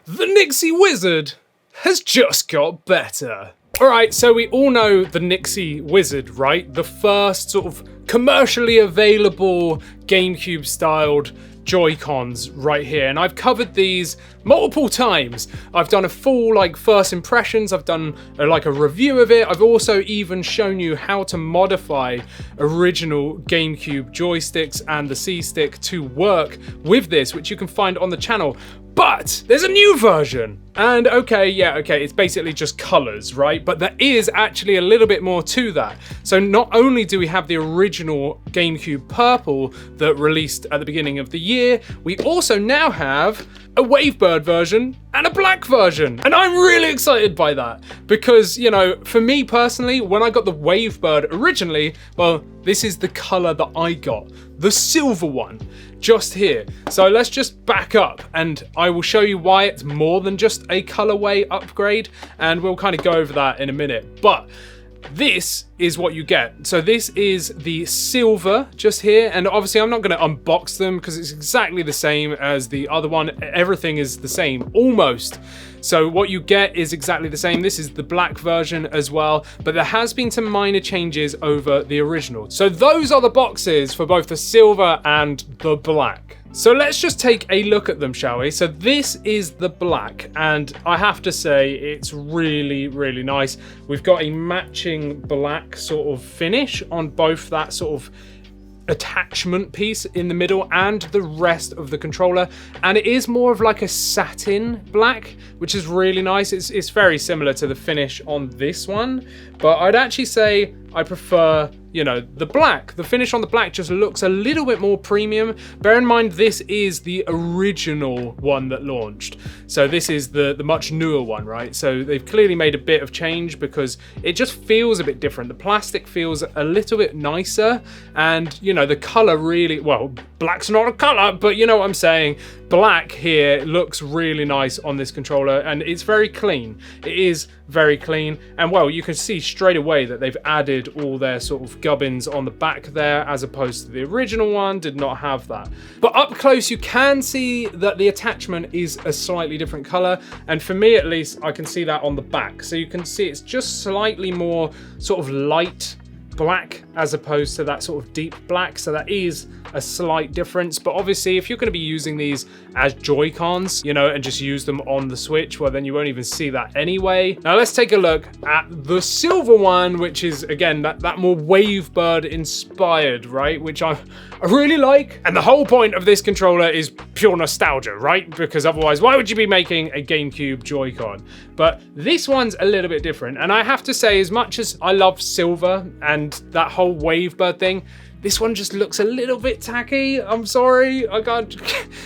The NYXI Wizard has just got better. Alright, so we all know the NYXI Wizard, right? The first sort of commercially available GameCube styled Joy-Cons right here, and I've covered these multiple times. I've done a full first impressions, I've done a review of it. I've also even shown you how to modify original GameCube joysticks and the C-Stick to work with this, which you can find on the channel. But there's a new version, and okay, it's basically just colors, right? But there is actually a little bit more to that. So not only do we have the original GameCube purple that released at the beginning of the year, we also now have a Wavebird version and a black version. And I'm really excited by that because, you know, for me personally, when I got the Wavebird originally, well, this is the color that I got, the silver one, just here. So let's just back up and I will show you why it's more than just a colorway upgrade, and we'll kind of go over that in a minute. But this is what you get. So this is the silver just here, and obviously I'm not going to unbox them because it's exactly the same as the other one. Everything is the same, almost. So what you get is exactly the same. This is the black version as well, but there has been some minor changes over the original. So those are the boxes for both the silver and the black. So let's just take a look at them, shall we? So this is the black, and I have to say it's really, really nice. We've got a matching black sort of finish on both that sort of attachment piece in the middle and the rest of the controller, and it is more of like a satin black, which is really nice. It's very similar to the finish on this one, but I'd actually say I prefer, you know, the black. The finish on the black just looks a little bit more premium. Bear in mind, this is the original one that launched. So this is the much newer one, right? So they've clearly made a bit of change because it just feels a bit different. The plastic feels a little bit nicer, and, you know, the color really, well, black's not a color, but you know what I'm saying. Black here looks really nice on this controller, and it's very clean. It is very clean, and well, you can see straight away that they've added all their sort of gubbins on the back there, as opposed to the original one did not have that. But up close you can see that the attachment is a slightly different color, and for me at least I can see that on the back. So you can see it's just slightly more sort of light black as opposed to that sort of deep black, so that is a slight difference. But obviously if you're going to be using these as Joy-Cons, you know, and just use them on the Switch, well, then you won't even see that anyway. Now let's take a look at the silver one, which is again that more Wavebird inspired, right, which I really like. And the whole point of this controller is pure nostalgia, right? Because otherwise why would you be making a GameCube Joy-Con? But this one's a little bit different, and I have to say, as much as I love silver and that whole Wavebird thing, this one just looks a little bit tacky. I'm sorry, I can't.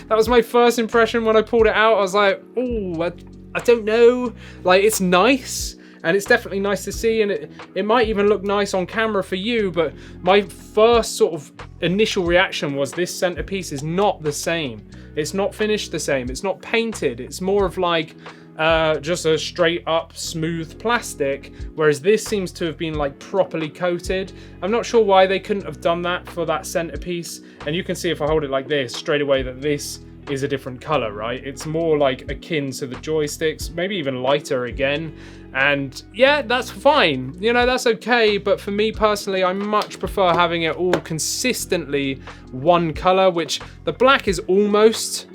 That was my first impression when I pulled it out. I was like, oh, I don't know. Like, it's nice, and it's definitely nice to see, and it might even look nice on camera for you, but my first sort of initial reaction was this centerpiece is not the same. It's not finished the same. It's not painted. It's more of like just a straight up smooth plastic, whereas this seems to have been like properly coated. I'm not sure why they couldn't have done that for that centerpiece, and you can see if I hold it like this straight away that this is a different color, right? It's more like akin to the joysticks, maybe even lighter again, and yeah, that's fine, you know, that's okay. But for me personally, I much prefer having it all consistently one color, which the black is almost,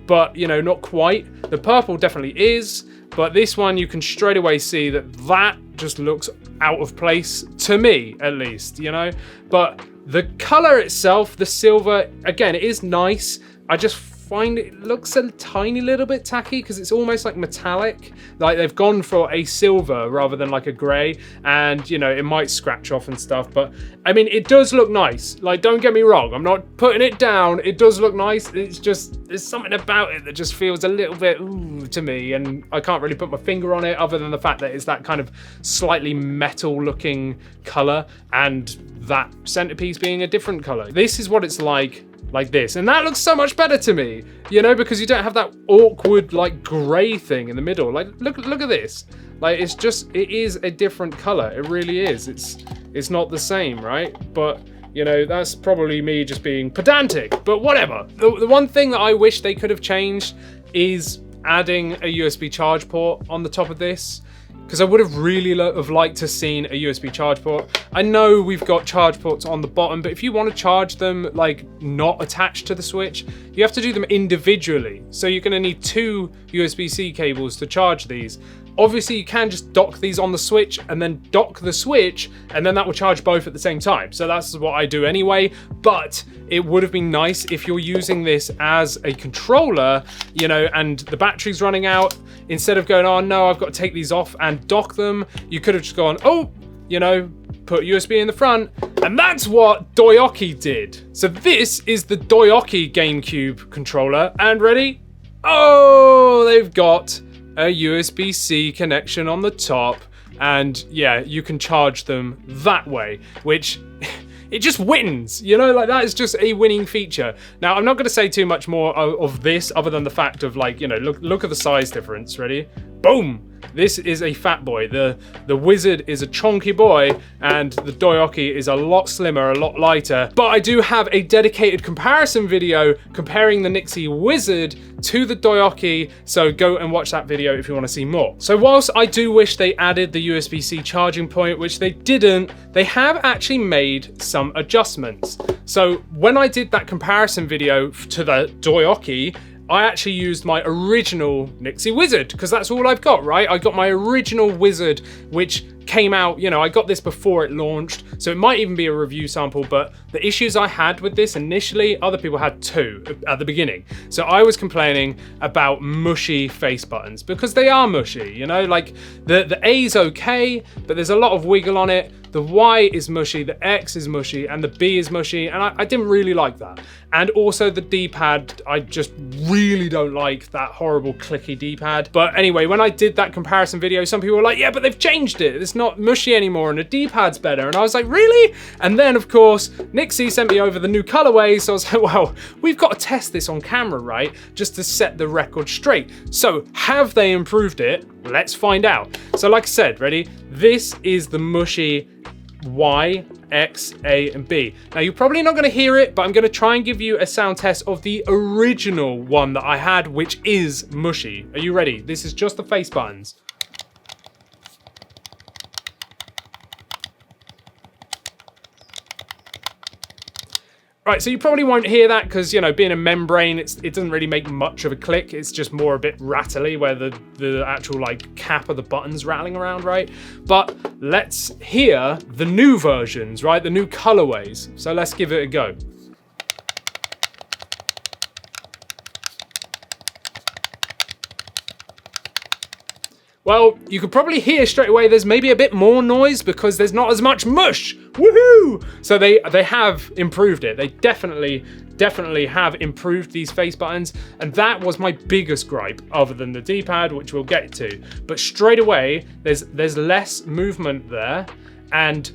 but you know, not quite. The purple definitely is, but this one you can straight away see that just looks out of place, to me at least, you know. But the color itself, the silver, again, it is nice. I just find it looks a tiny little bit tacky because it's almost like metallic. Like they've gone for a silver rather than like a gray, and you know, it might scratch off and stuff, but I mean, it does look nice. Like, don't get me wrong, I'm not putting it down. It does look nice. It's just, there's something about it that just feels a little bit ooh to me, and I can't really put my finger on it other than the fact that it's that kind of slightly metal looking color, and that centerpiece being a different color. This is what it's like this, and that looks so much better to me, you know, because you don't have that awkward like gray thing in the middle. Like, look at this. Like, it's just, it is a different color. It really is. It's not the same, right? But you know, that's probably me just being pedantic, but whatever. The one thing that I wish they could have changed is adding a USB charge port on the top of this, because I would have really liked to seen a USB charge port. I know we've got charge ports on the bottom, but if you want to charge them like not attached to the Switch, you have to do them individually. So you're going to need 2 USB-C cables to charge these. Obviously, you can just dock these on the Switch and then dock the Switch, and then that will charge both at the same time. So that's what I do anyway, but it would have been nice if you're using this as a controller, you know, and the battery's running out. Instead of going, oh no, I've got to take these off and dock them, you could have just gone, oh, you know, put USB in the front. And that's what Doyoki did. So this is the Doyoki GameCube controller, and ready? Oh, they've got a USB-C connection on the top, and yeah, you can charge them that way, which it just wins, you know, like that is just a winning feature. Now, I'm not going to say too much more of this other than the fact of, like, you know, look at the size difference. Ready? Boom! This is a fat boy. The Wizard is a chonky boy, and the Doyoki is a lot slimmer, a lot lighter. But I do have a dedicated comparison video comparing the NYXI Wizard to the Doyoki, so go and watch that video if you want to see more. So whilst I do wish they added the USB-C charging point, which they didn't, they have actually made some adjustments. So when I did that comparison video to the Doyoki, I actually used my original NYXI Wizard, because that's all I've got, right? I got my original Wizard, which came out, you know, I got this before it launched, so it might even be a review sample, but the issues I had with this initially, other people had too at the beginning. So I was complaining about mushy face buttons, because they are mushy, you know, like the A's okay, but there's a lot of wiggle on it. The Y is mushy, the X is mushy, and the B is mushy, and I didn't really like that. And also the D-pad, I just really don't like that horrible clicky D-pad. But anyway, when I did that comparison video, some people were like, yeah, but they've changed it. It's not mushy anymore, and the D-pad's better. And I was like, really? And then, of course, NYXI sent me over the new colorway, so I was like, well, we've got to test this on camera, right? Just to set the record straight. So, have they improved it? Let's find out. So like I said, ready? This is the mushy Y, X, A, and B. Now you're probably not going to hear it, but I'm going to try and give you a sound test of the original one that I had, which is mushy. Are you ready? This is just the face buttons. Right, so you probably won't hear that because, you know, being a membrane, it doesn't really make much of a click. It's just more a bit rattly where the actual, like, cap of the button's rattling around, right? But let's hear the new versions, right? The new colorways. So let's give it a go. Well, you could probably hear straight away there's maybe a bit more noise because there's not as much mush. Woohoo! So they have improved it. They definitely have improved these face buttons, and that was my biggest gripe, other than the D-pad, which we'll get to. But straight away, there's less movement there, and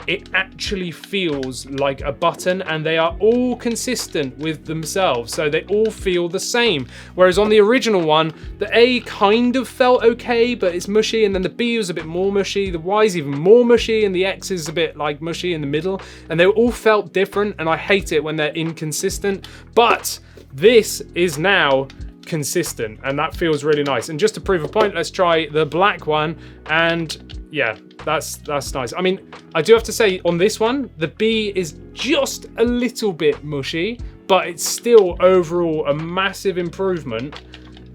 it actually feels like a button, and they are all consistent with themselves, so they all feel the same. Whereas on the original one, the A kind of felt okay, but it's mushy, and then the B was a bit more mushy, the Y's even more mushy, and the X is a bit like mushy in the middle, and they all felt different, and I hate it when they're inconsistent. But this is now consistent, and that feels really nice. And just to prove a point, let's try the black one, and yeah, that's nice. I mean, I do have to say on this one, the B is just a little bit mushy, but it's still overall a massive improvement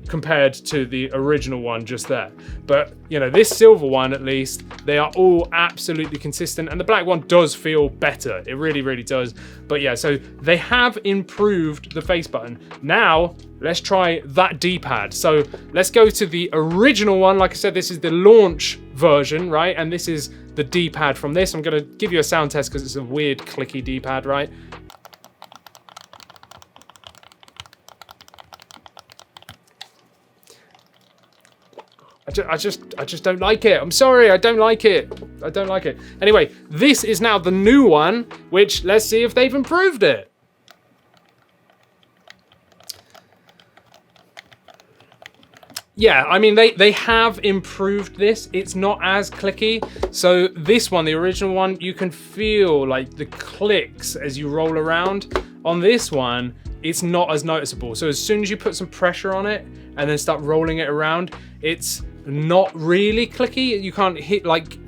compared to the original one just there. But, you know, this silver one, at least, they are all absolutely consistent, and the black one does feel better. It really, really does. But yeah, so they have improved the face button. Now, let's try that D-pad. So let's go to the original one. Like I said, this is the launch version, right? And this is the D-pad from this. I'm gonna give you a sound test because it's a weird clicky D-pad, right? I just don't like it. I'm sorry, I don't like it. I don't like it. Anyway, this is now the new one, which let's see if they've improved it. Yeah, I mean, they have improved this. It's not as clicky. So this one, the original one, you can feel like the clicks as you roll around. On this one, it's not as noticeable. So as soon as you put some pressure on it and then start rolling it around, it's not really clicky. You can't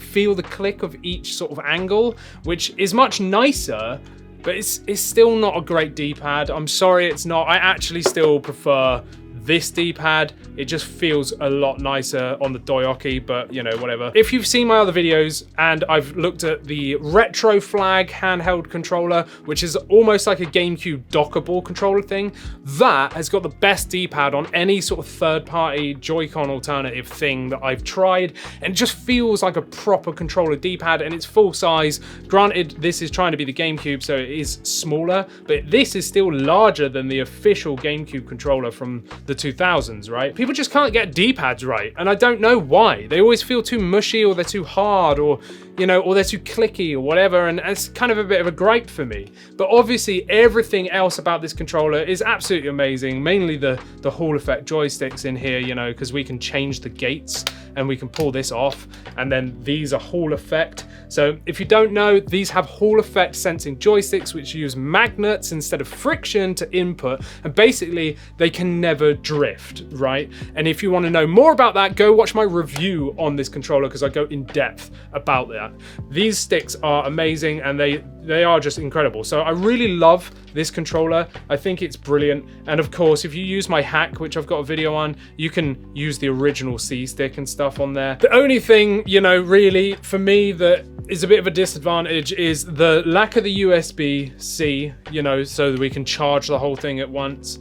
feel the click of each sort of angle, which is much nicer, but it's still not a great D-pad. I'm sorry, it's not. I actually still prefer this D-pad. It just feels a lot nicer on the Doyoki, but you know, whatever. If you've seen my other videos and I've looked at the Retro Flag handheld controller, which is almost like a GameCube dockable controller thing, that has got the best D-pad on any sort of third-party Joy-Con alternative thing that I've tried, and it just feels like a proper controller D-pad, and it's full size. Granted, this is trying to be the GameCube, so it is smaller, but this is still larger than the official GameCube controller from the 2000s, right? People just can't get D-pads right, and I don't know why. They always feel too mushy, or they're too hard, or you know, or they're too clicky or whatever, and it's kind of a bit of a gripe for me. But obviously everything else about this controller is absolutely amazing, mainly the Hall effect joysticks in here, you know, because we can change the gates and we can pull this off, and then these are Hall effect. So if you don't know, these have Hall effect sensing joysticks which use magnets instead of friction to input, and basically they can never drift, right? And if you want to know more about that, go watch my review on this controller because I go in depth about that. These sticks are amazing, and they are just incredible. So I really love this controller. I think it's brilliant. And of course, if you use my hack, which I've got a video on, you can use the original C stick and stuff on there. The only thing, you know, really for me that is a bit of a disadvantage is the lack of the USB-C, you know, so that we can charge the whole thing at once.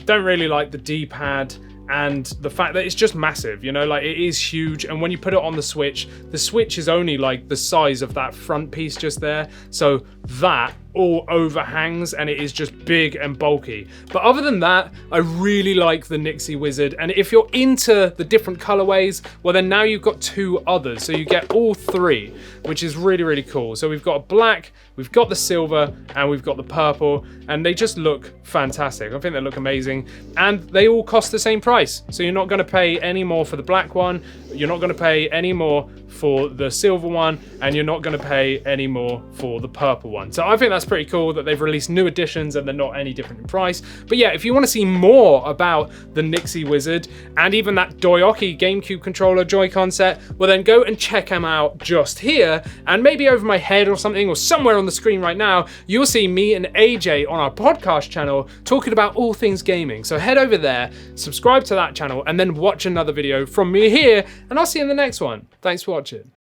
Don't really like the D-pad, and the fact that it's just massive, you know, like it is huge. And when you put it on the Switch is only like the size of that front piece just there, so that all overhangs and it is just big and bulky. But other than that, I really like the NYXI Wizard, and if you're into the different colorways, well then now you've got two others, so you get all three, which is really, really cool. So we've got a black, we've got the silver, and we've got the purple, and they just look fantastic. I think they look amazing, and they all cost the same price. So you're not going to pay any more for the black one, you're not going to pay any more for the silver one, and you're not going to pay any more for the purple one. So I think that's pretty cool that they've released new editions and they're not any different in price. But yeah, if you want to see more about the NYXI Wizard and even that Doyoki GameCube controller Joy-Con set, well then go and check them out just here, and maybe over my head or something, or somewhere on the screen right now, you'll see me and AJ on our podcast channel talking about all things gaming. So head over there, subscribe to that channel, and then watch another video from me here, and I'll see you in the next one. Thanks for watching.